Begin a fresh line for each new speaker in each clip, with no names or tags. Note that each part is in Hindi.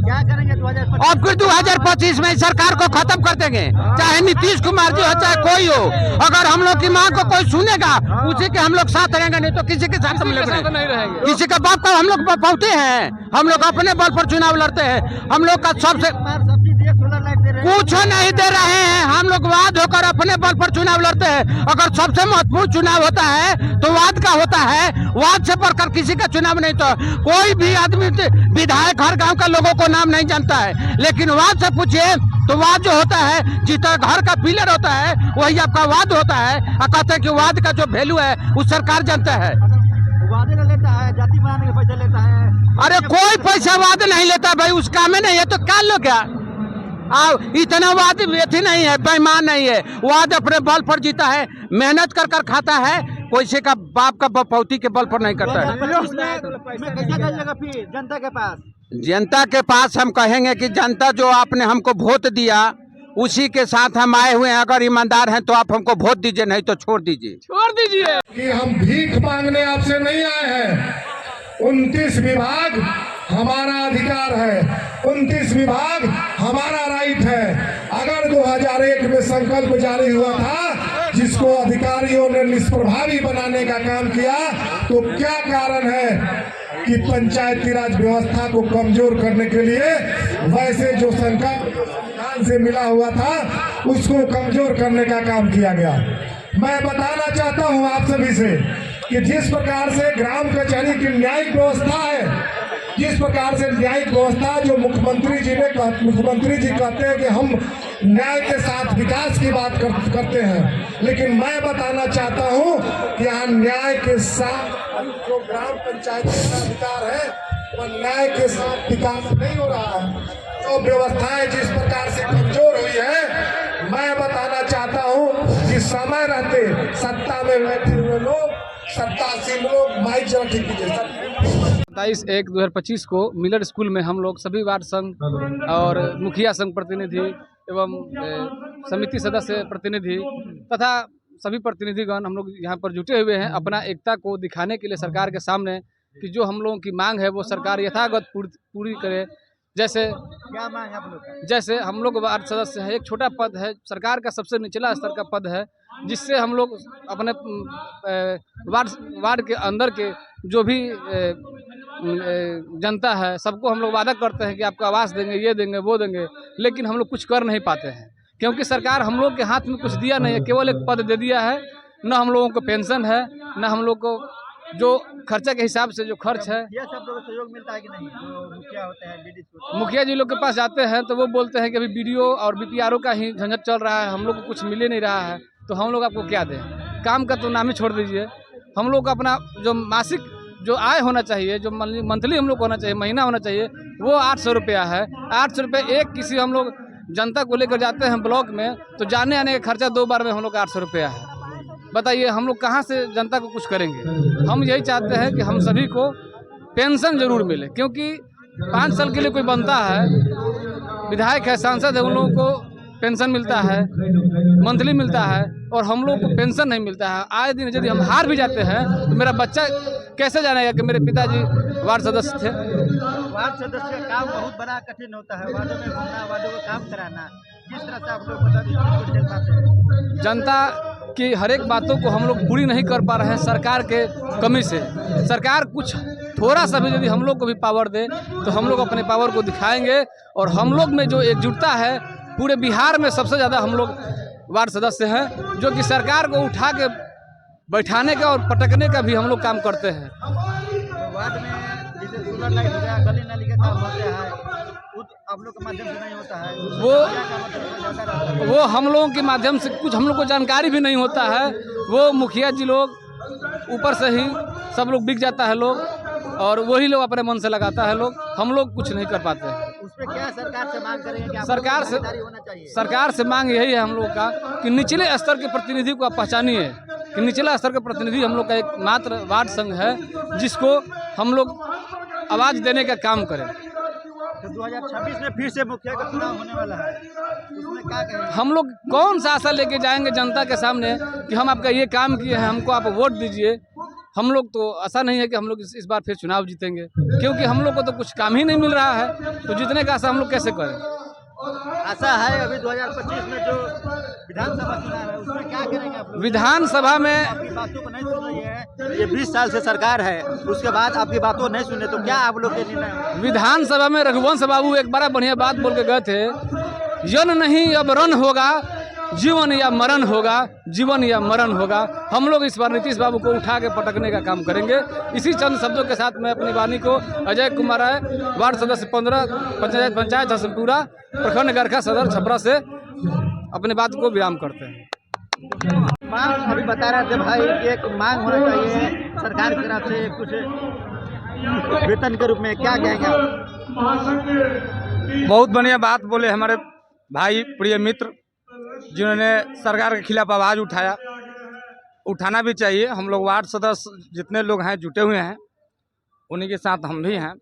क्या करेंगे 2025?
अब फिर 2025 में सरकार को खत्म कर देंगे, चाहे नीतीश कुमार जी हो चाहे कोई हो। अगर हम लोग की मांग को कोई सुनेगा उसी के हम लोग साथ रहेंगे, नहीं तो किसी के साथ हम लोग नहीं रहेंगे। किसी का बाप का हम लोग पहुंचे हैं, हम लोग अपने बल पर चुनाव लड़ते हैं। हम लोग का सबसे कुछ नहीं दे रहे हैं, हम लोग वाद होकर अपने बल पर चुनाव लड़ते हैं। अगर सबसे महत्वपूर्ण चुनाव होता है तो वाद का होता है, वाद से बढ़कर किसी का चुनाव नहीं। तो कोई भी आदमी विधायक हर गांव का लोगों को नाम नहीं जानता है, लेकिन वाद से पूछिए तो वाद जो होता है, जितना घर का पिलर होता है वही आपका वाद होता है। और कहते हैं कि वाद का जो वैल्यू है वो सरकार जानता है।
वादे लेता है, जाति बनाने के पैसा लेता है।
अरे कोई पैसा वाद नहीं लेता भाई, उस काम में नहीं है तो क्या लो क्या। इतना वाद व्यथी नहीं है, बेईमान नहीं है। वाद अपने बल पर जीता है, मेहनत कर कर खाता है, कोई से का बाप का बपौती के बल पर नहीं करता है।
कैसा जाइएगा फिर जनता के पास?
जनता के पास हम कहेंगे कि जनता जो आपने हमको वोट दिया उसी के साथ हम आए हुए हैं। अगर ईमानदार हैं तो आप हमको वोट दीजिए, नहीं तो छोड़ दीजिए।
कि हम भीख मांगने आपसे नहीं आए हैं। 29 विभाग हमारा अधिकार है, 29 विभाग हमारा राइट है। अगर 2001 में संकल्प जारी हुआ था जिसको अधिकारियों ने निष्प्रभावी बनाने का काम किया, तो क्या कारण है कि पंचायती राज व्यवस्था को कमजोर करने के लिए वैसे जो संकल्प संविधान से मिला हुआ था उसको कमजोर करने का काम किया गया। मैं बताना चाहता हूं आप सभी से कि जिस प्रकार से ग्राम कचहरी की न्यायिक व्यवस्था है, जिस प्रकार से न्यायिक व्यवस्था जो मुख्यमंत्री जी कहते हैं कि हम न्याय के साथ विकास की बात करते हैं, लेकिन मैं बताना चाहता हूं कि यहाँ न्याय के साथ जो ग्राम पंचायत का अधिकार है वह न्याय के साथ विकास नहीं हो रहा है। जो व्यवस्थाएं जिस प्रकार से कमजोर हुई है, मैं बताना चाहता हूं कि समय रहते सत्ता में बैठे हुए लोग, सत्तासीन लोग माइक जरा ठीक कीजिए।
27/1/2025 को मिलर स्कूल में हम लोग सभी वार्ड संघ और मुखिया संघ प्रतिनिधि एवं समिति सदस्य प्रतिनिधि तथा सभी प्रतिनिधिगण हम लोग यहाँ पर जुटे हुए हैं अपना एकता को दिखाने के लिए सरकार के सामने कि जो हम लोगों की मांग है वो सरकार यथागत पूरी करे। जैसे
क्या मांग है आप लोग का?
जैसे हम लोग वार्ड सदस्य हैं, एक छोटा पद है, सरकार का सबसे निचला स्तर का पद है, जिससे हम लोग अपने वार्ड के अंदर के जो भी जनता है सबको हम लोग वादा करते हैं कि आपको आवास देंगे, ये देंगे, वो देंगे, लेकिन हम लोग कुछ कर नहीं पाते हैं क्योंकि सरकार हम लोग के हाथ में कुछ दिया नहीं है, केवल एक पद दे दिया है। न हम लोगों को पेंशन है, न हम लोग को जो खर्चा के हिसाब से जो खर्च है।
ये सब लोगों को सहयोग मिलता है कि नहीं? जो मुखिया होते हैं,
मुखिया जी लोग के पास जाते हैं तो वो बोलते हैं कि अभी बीडीओ और बीपीआरओ का ही झंझट चल रहा है, हम लोग को कुछ मिले नहीं रहा है, तो हम लोग आपको क्या दें। काम का तो नाम ही छोड़ दीजिए। हम लोग को अपना जो मासिक जो आय होना चाहिए, जो मंथली हम लोग को होना चाहिए, महीना होना चाहिए, वो 800 रुपया है। 800 रुपये एक किसी हम लोग जनता को लेकर जाते हैं ब्लॉक में तो जाने आने का खर्चा 2 बार में हम लोग का 800 रुपया है। बताइए हम लोग कहाँ से जनता को कुछ करेंगे। हम यही चाहते हैं कि हम सभी को पेंशन जरूर मिले, क्योंकि 5 साल के लिए कोई बनता है, विधायक है, सांसद है, उन लोगों को पेंशन मिलता है, मंथली मिलता है, और हम लोग को पेंशन नहीं मिलता है। आए दिन यदि हम हार भी जाते हैं तो मेरा बच्चा कैसे जानेगा कि मेरे पिताजी वार्ड सदस्य थे।
वार्ड सदस्य का काम बहुत बड़ा कठिन होता है, वार्डों में घूमना, वार्डों को काम कराना। किस तरह से आप लोग मतलब
जनता की हर एक बातों को हम लोग पूरी नहीं कर पा रहे हैं सरकार के कमी से। सरकार कुछ थोड़ा सा भी यदि हम लोग को भी पावर दे तो हम लोग अपने पावर को दिखाएंगे, और हम लोग में जो एकजुटता है पूरे बिहार में सबसे ज़्यादा हम लोग वार्ड सदस्य हैं, जो कि सरकार को उठा के बैठाने का और पटकने का भी हम लोग काम करते हैं।
वार्ड में जैसे सोलर लाइट हो गया, गली नाली का काम होता है, आप लोग के माध्यम से नहीं होता है,
वो हम लोगों के माध्यम से कुछ हम लोग को जानकारी भी नहीं होता है। वो मुखिया जी लोग ऊपर से ही सब लोग बिक जाता है लोग, और वही लोग अपने मन से लगाता है लोग, हम लोग कुछ नहीं कर पाते हैं।
उस पर क्या सरकार से मांग करेंगे कि
सरकार से मांग यही है हम लोग का कि निचले स्तर के प्रतिनिधि को आप पहचानिए कि निचला स्तर का प्रतिनिधि हम लोग का एक मात्र वार्ड संघ है, जिसको हम लोग आवाज़ देने का काम करें।
तो 2026 में फिर से मुखिया का चुनाव होने वाला है, उसमें क्या कहेंगे?
हम लोग कौन सा आशा लेके जाएंगे जनता के सामने कि हम आपका ये काम किए हैं, हमको आप वोट दीजिए। हम लोग तो ऐसा नहीं है कि हम लोग इस बार फिर चुनाव जीतेंगे, क्योंकि हम लोग को तो कुछ काम ही नहीं मिल रहा है, तो जीतने का आशा हम लोग कैसे करें।
आशा है अभी 2025 में जो विधानसभा चुनाव है उसमें क्या करेंगे आप लोग?
विधानसभा में
आपकी बातों को नहीं सुन रही है, ये 20 साल से सरकार है, उसके बाद आपकी बातों नहीं सुने तो क्या आप लोग के निर्णय?
विधानसभा में रघुवंश बाबू एक बड़ा बढ़िया बात बोल के गए थे, यन नहीं अब रन होगा, जीवन या मरण होगा, जीवन या मरण होगा। हम लोग इस बार नीतीश बाबू को उठा के पटकने का काम करेंगे। इसी चंद शब्दों के साथ मैं अपनी वाणी को अजय कुमार राय, वार्ड सदस्य 15, पंचायत हसनपुरा, प्रखंड गरखा सदर छपरा से अपनी बात को विराम करते हैं।
मांग अभी बता रहे थे भाई, एक मांग होना चाहिए सरकार की तरफ से कुछ वेतन के रूप में, क्या कहेंगे आप?
बहुत बढ़िया बात बोले हमारे भाई प्रिय मित्र, जिन्होंने सरकार के खिलाफ आवाज़ उठाया। उठाना भी चाहिए। हम लोग वार्ड सदस्य जितने लोग हैं जुटे हुए हैं, उन्हीं के साथ हम भी हैं।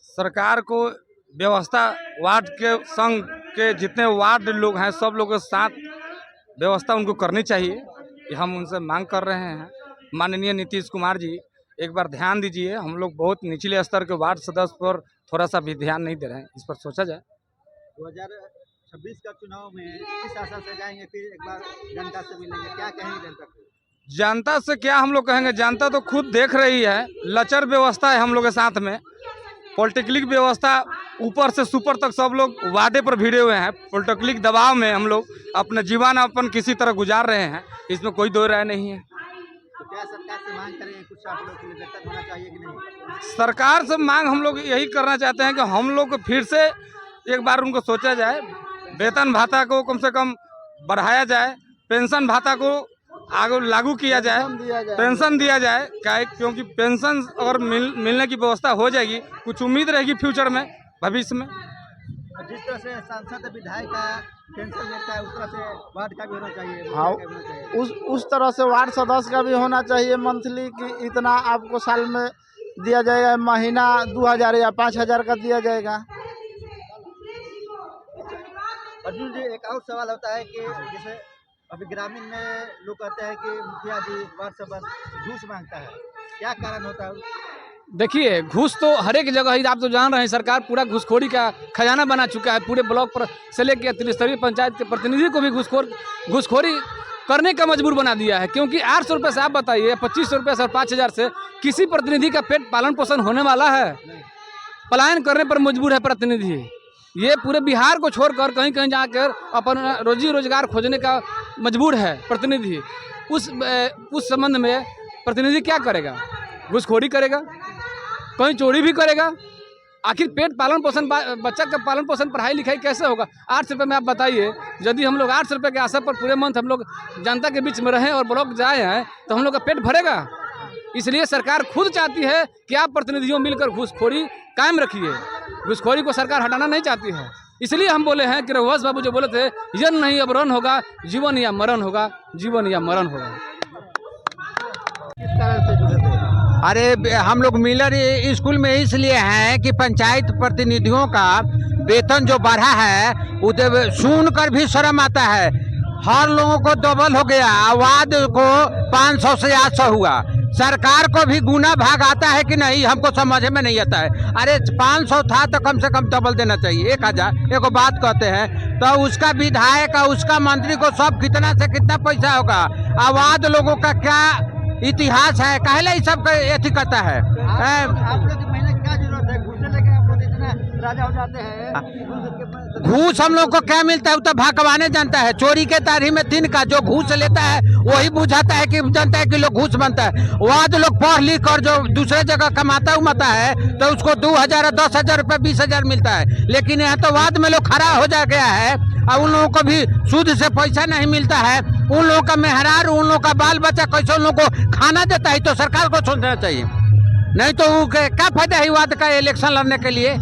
सरकार को व्यवस्था, वार्ड के संघ के जितने वार्ड लोग हैं सब लोगों के साथ व्यवस्था उनको करनी चाहिए, ये हम उनसे मांग कर रहे हैं। माननीय नीतीश कुमार जी, एक बार ध्यान दीजिए। हम लोग बहुत निचले स्तर के वार्ड सदस्य पर थोड़ा सा भी ध्यान नहीं दे रहे हैं, इस पर सोचा जाए।
2026 का चुनाव में किस आशा से जाएंगे, फिर एक बार जनता से मिलेंगे, क्या कहेंगे जनता को?
जनता से क्या हम लोग कहेंगे, जनता तो खुद देख रही है, लचर व्यवस्था है हम लोग के साथ में। पॉलिटिकलिक व्यवस्था ऊपर से सुपर तक सब लोग वादे पर भिड़े हुए हैं। पॉलिटिकलिक दबाव में हम लोग अपना जीवन अपन किसी तरह गुजार रहे हैं, इसमें कोई दो राय नहीं है।
तो क्या सरकार से मांग करेंगे, कुछ आप लोग के लिए बेहतर होना चाहिए कि नहीं?
सरकार से मांग हम लोग यही करना चाहते हैं कि हम लोग को फिर से एक बार उनको सोचा जाए, वेतन भाता को कम से कम बढ़ाया जाए, पेंशन भाता को आगे लागू किया जाए, पेंशन दिया जाए। क्योंकि पेंशन अगर मिलने की व्यवस्था हो जाएगी, कुछ उम्मीद रहेगी फ्यूचर में, भविष्य में।
जिस तरह से सांसद विधायक का पेंशन मिलता है, उस तरह से वार्ड का भी होना चाहिए।
हाँ, उस तरह से वार्ड सदस्य का भी होना चाहिए मंथली, कि इतना आपको साल में दिया जाएगा, महीना 2000 या 5000 का दिया जाएगा।
अर्जुन जी, एक और सवाल होता है कि जैसे अभी ग्रामीण में लोग कहते हैं कि मुखिया जी वार्ड सदस्य घूस मांगता है, क्या कारण होता है?
देखिए, घूस तो हर एक जगह ही, आप तो जान रहे हैं, सरकार पूरा घूसखोरी का खजाना बना चुका है। पूरे ब्लॉक पर से लेकर त्रिस्तरीय पंचायत के प्रतिनिधि को भी घूसखोरी करने का मजबूर बना दिया है। क्योंकि 800 रुपये से आप बताइए, 2500 रुपये से और 5000 से किसी प्रतिनिधि का पेट पालन पोषण होने वाला है? पलायन करने पर मजबूर है प्रतिनिधि। ये पूरे बिहार को छोड़कर कहीं कहीं जाकर अपन रोजी रोजगार खोजने का मजबूर है प्रतिनिधि। उस संबंध में प्रतिनिधि क्या करेगा? घूसखोरी करेगा, कहीं चोरी भी करेगा। आखिर पेट पालन पोषण, बच्चा का पालन पोषण, पढ़ाई लिखाई कैसे होगा? 800 रुपये में आप बताइए, यदि हम लोग 800 रुपये के आशा पर पूरे मंथ हम लोग जनता के बीच में रहें और ब्लॉक जाए हैं, तो हम लोग का पेट भरेगा? इसलिए सरकार खुद चाहती है कि आप प्रतिनिधियों मिलकर घूसखोरी कायम रखिए। घूसखोरी को सरकार हटाना नहीं चाहती है। इसलिए हम बोले हैं कि रघुवंश बाबू जो बोले थे, यन नहीं अब रन होगा, जीवन या मरण होगा, जीवन या मरण होगा।
किस कारण से जुड़े थे?
अरे हम लोग मिलर स्कूल में इसलिए हैं कि पंचायत प्रतिनिधियों का वेतन जो बढ़ा है, उसे सुनकर भी शर्म आता है। हर लोगों को डबल हो गया, वार्ड को 500 से 800 हुआ। सरकार को भी गुना भाग आता है कि नहीं, हमको समझ में नहीं आता है। अरे 500 था तो कम से कम डबल देना चाहिए, 1000। एक बात कहते हैं तो उसका विधायक, उसका मंत्री को सब कितना से कितना पैसा होगा। आवाज लोगों का क्या इतिहास है, कहले ये सब एथी करता है।
आप लोग की मेहनत क्या जरूरत है? घूस लेके आप लोग इतना राजा हो जाते हैं।
घूस हम लोग को क्या मिलता है, वो तो भगवान जानता है। चोरी के तारी में तीन का जो घूस लेता है वही बुझाता है कि जानता है कि लोग घूस बनता है। वहाँ जो लोग पढ़ लिख कर जो दूसरे जगह कमाता उमाता है तो उसको 2000 10,000 रुपये 20,000 मिलता है। लेकिन यहाँ तो वाद में लोग खड़ा हो जा गया है और उन लोगों को भी सूद से पैसा नहीं मिलता है। उन लोगों का मेहरार, उन लोगों का बाल बच्चा कैसे उन लोगों को खाना देता है, तो सरकार को सोचना चाहिए। नहीं तो क्या फायदा है वाद का इलेक्शन लड़ने के लिए?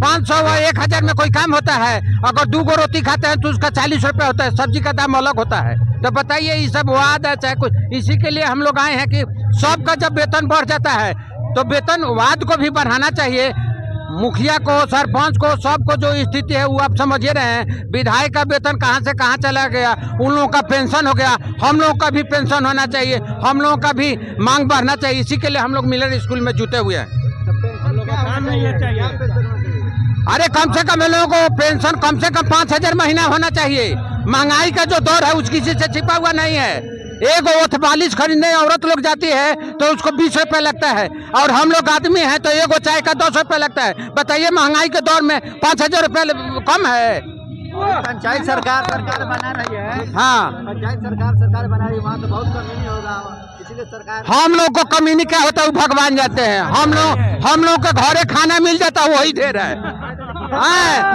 500 व 1000 में कोई काम होता है? अगर 2 गो रोटी खाते हैं तो उसका 40 रुपये होता है, सब्जी का दाम अलग होता है। तो बताइए, ये सब वाद है चाहे कुछ। इसी के लिए हम लोग आए हैं कि सबका जब वेतन बढ़ जाता है तो वेतन वाद को भी बढ़ाना चाहिए। मुखिया को, सरपंच को, सबको जो स्थिति है वो आप समझ ही रहे हैं। विधायक का वेतन कहाँ से कहाँ चला गया, उन लोगों का पेंशन हो गया, हम लोगों का भी पेंशन होना चाहिए, हम लोगों का भी मांग बढ़ना चाहिए। इसी के लिए हम लोग मिलर स्कूल में जुटे हुए हैं। अरे कम से कम इन लोगों को पेंशन कम से कम 5,000 महीना होना चाहिए। महंगाई का जो दौर है उसकी से छिपा हुआ नहीं है। एक ओथ बालिश खरीदने औरत लोग जाती है तो उसको 20 रुपये लगता है, और हम लोग आदमी हैं तो एक चाय का 10 रुपये लगता है। बताइए महंगाई के दौर में 5,000 रुपये कम है।
पंचायत सरकार बना रही है।
हाँ,
पंचायत सरकार बना रही है, वहाँ तो बहुत कमी नहीं होगा, इसीलिए सरकार।
हम लोग को कमी नहीं क्या होता है, वो भगवान जाते हैं। हम लोग के घरे खाना मिल जाता है, वही दे रहा है।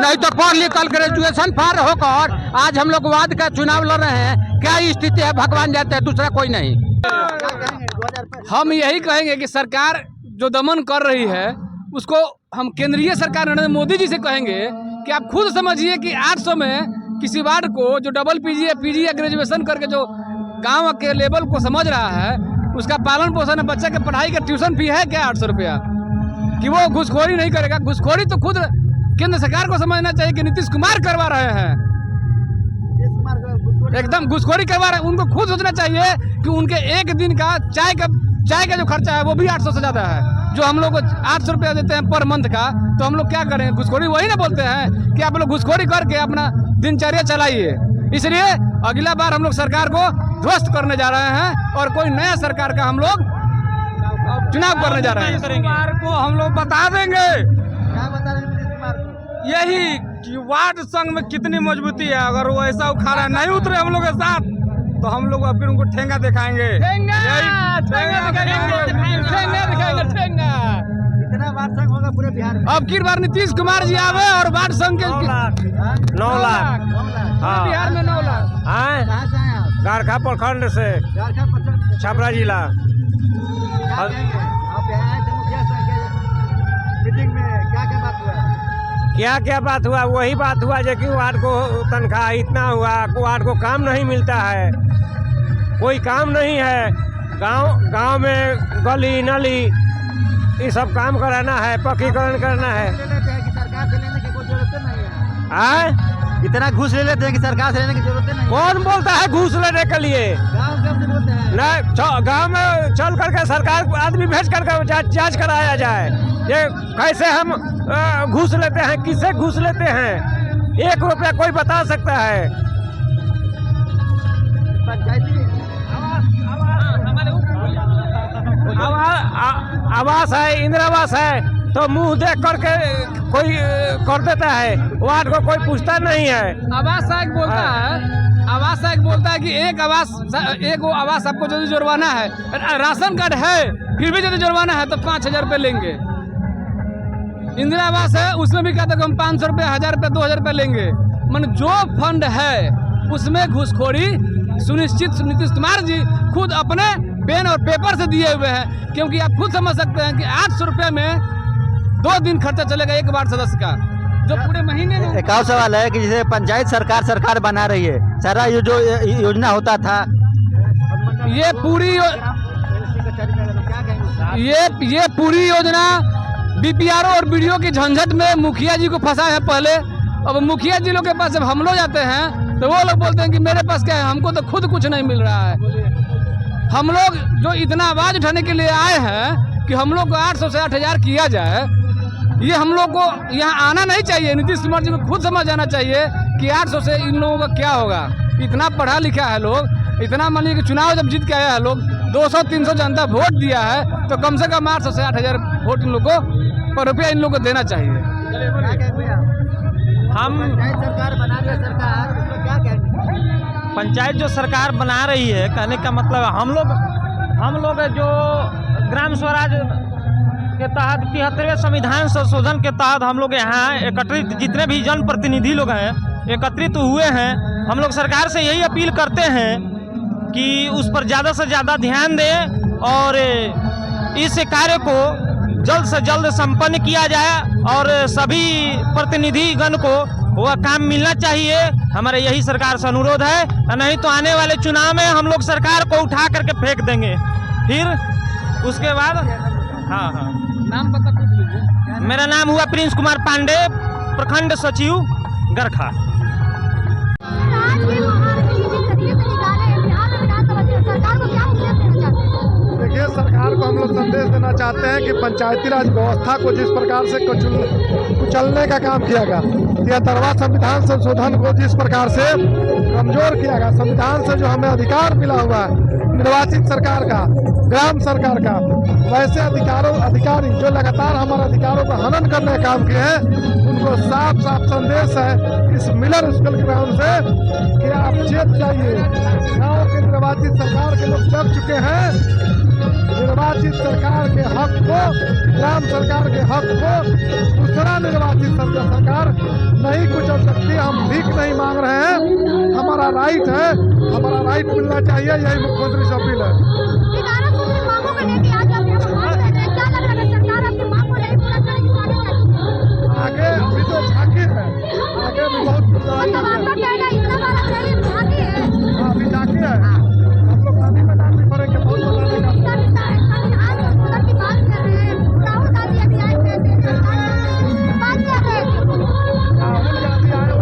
नहीं तो पढ़ लिख कर ग्रेजुएशन पार होकर आज हम लोग वार्ड का चुनाव लड़ रहे हैं। क्या स्थिति है, भगवान जाते हैं, दूसरा कोई नहीं।
हम यही कहेंगे कि सरकार जो दमन कर रही है उसको हम केंद्रीय सरकार नरेंद्र मोदी जी से कहेंगे कि आप खुद समझिए कि 800 में किसी वार्ड को जो डबल पीजी या ग्रेजुएशन करके जो गांव के लेवल को समझ रहा है, उसका पालन पोषण बच्चे के पढ़ाई का ट्यूशन फी है क्या 800 रुपया, कि वो घुसखोरी नहीं करेगा। घुसखोरी तो खुद केंद्र सरकार को समझना चाहिए कि नीतीश कुमार करवा रहे हैं, एकदम घुसखोरी करवा रहे हैं। उनको खुद सोचना चाहिए कि उनके एक दिन का चाय का जो खर्चा है वो भी 800 से ज़्यादा है। जो हम लोग को 800 रुपया देते हैं पर मंथ का, तो हम लोग क्या करें? घुसखोरी वही ना बोलते हैं कि आप लोग घुसखोरी करके अपना दिनचर्या चलाइए। इसलिए अगला बार हम लोग सरकार को ध्वस्त करने जा रहे हैं और कोई नया सरकार का हम लोग चुनाव करने जा रहे हैं।
सरकार को हम लोग बता देंगे
क्या बता रहे हैं नीतीश कुमार को?
यही कि वार्ड संघ में कितनी मजबूती है। अगर वो ऐसा उखाड़ा नहीं उतरे हम लोग के साथ तो हम लोग अब फिर उनको ठेंगा दिखाएंगे।
कितना वार्ड संघ होगा पूरे बिहार में?
अब की बार नीतीश कुमार जी आवे और वार्ड संघ के
9 लाख
9 लाख।
हाँ।
बिहार में 9 लाख।
कहाँ से आए आप?
गारखा प्रखंड से
झारखंड प्रखंड।
छपरा जिला।
क्या कहेंगे? आप यहाँ आए थे मुखिया साहब के मीटिंग में, क्या क्या बात हुआ?
क्या बात हुआ? वही बात हुआ जो कि वार्ड को तनख्वाह इतना हुआ, वार्ड को काम नहीं मिलता है, कोई काम नहीं है। गांव में गली नली ये सब काम कराना है, पक्कीकरण करना है।
ले लेते हैं कि सरकार से लेने की कोई जरूरत नहीं है। इतना घूस ले लेते हैं कि सरकार से लेने की जरूरत नहीं है।
कौन बोलता है घूस लेने के लिए?
गाँव के अपने बोलते हैं।
नहीं, गांव में चल करके सरकार आदमी भेज करके जांच कराया जाए। ये कैसे हम घूस लेते हैं, किससे घूस लेते हैं? 1 रुपया कोई बता सकता है?
पंचायती
आवास है, इंदिरावास है, तो मुंह देख करके कोई कर देता है, वार्ड को कोई पूछता नहीं है।
आवास आयोग बोलता है कि एक वो आवास आपको यदि जुर्माना है, राशन कार्ड है फिर भी यदि जुर्माना है तो 5,000 रुपये लेंगे। इंदिरा आवास है, उसमें भी कहते हैं कि हम 500 रुपये, 1,000 रुपये, 2,000 रुपये लेंगे। मन जो फंड है उसमें घुसखोरी सुनिश्चित नीतीश कुमार जी खुद अपने पेन और पेपर से दिए हुए हैं, क्योंकि आप खुद समझ सकते हैं कि 800 रुपये में 2 दिन खर्चा चलेगा एक वार्ड सदस्य का, जो पूरे महीने में।
एक और सवाल है कि जैसे पंचायत सरकार बना रही है, सारा ये जो योजना होता था,
ये पूरी योजना बीपीआरओ और बीडीओ की झंझट में मुखिया जी को फंसा है पहले। अब मुखिया जी लोग के पास जब हम लोग जाते हैं तो वो लोग बोलते हैं कि मेरे पास क्या है, हमको तो खुद कुछ नहीं मिल रहा है। हम लोग जो इतना आवाज उठाने के लिए आए हैं कि हम लोग को 800 से 8,000 किया जाए, ये हम लोग को यहाँ आना नहीं चाहिए। नीतीश कुमार जी को खुद समझ जाना चाहिए कि 800 से इन लोगों का क्या होगा। इतना पढ़ा लिखा है लोग, इतना मान लीजिए कि चुनाव जब जीत के आया है लोग, 200-300 जनता वोट दिया है, तो कम से कम 800 से 8,000 वोट इन लोग को पर रुपया इन लोग को देना चाहिए।
हम
सरकार बना रही है, सरकार उसमें क्या कहेंगे?
पंचायत जो सरकार बना रही है, कहने का मतलब हम लोग जो ग्राम स्वराज के तहत 73वें संविधान संशोधन के तहत हम लोग यहाँ एकत्रित जितने भी जनप्रतिनिधि लोग हैं एकत्रित हुए हैं। हम लोग सरकार से यही अपील करते हैं कि उस पर ज़्यादा से ज़्यादा ध्यान दें और इस कार्य को जल्द से जल्द संपन्न किया जाए और सभी प्रतिनिधिगण को वह काम मिलना चाहिए। हमारे यही सरकार से अनुरोध है, नहीं तो आने वाले चुनाव में हम लोग सरकार को उठा करके फेंक देंगे। फिर उसके बाद हाँ
नाम पता पूछ लीजिए।
मेरा नाम हुआ प्रिंस कुमार पांडे, प्रखंड सचिव गरखा।
देखिए, सरकार को हम लोग संदेश देना चाहते हैं कि पंचायती राज व्यवस्था को जिस प्रकार से कुचलने का काम किया गया, 73वां संविधान संशोधन को जिस प्रकार से कमजोर किया गया, संविधान से जो हमें अधिकार मिला हुआ है निर्वाचित सरकार का, ग्राम सरकार का, वैसे अधिकारी जो लगातार हमारे अधिकारों का हनन करने का काम किए हैं, उनको साफ साफ संदेश है इस मिलर स्कूल ग्राउंड से कि आप चेत जाइए। गाँव के निर्वाचित सरकार के लोग जग चुके हैं, निर्वाचित सरकार के हक को, ग्राम सरकार के हक को दूसरा निर्वाचित सरकार नहीं कुचल सकती। हम भीख नहीं मांग रहे हैं, हमारा राइट है, हमारा राइट मिलना चाहिए, यही मुख्यमंत्री से अपील है। आगे अभी तो बाकी है, आगे भी बहुत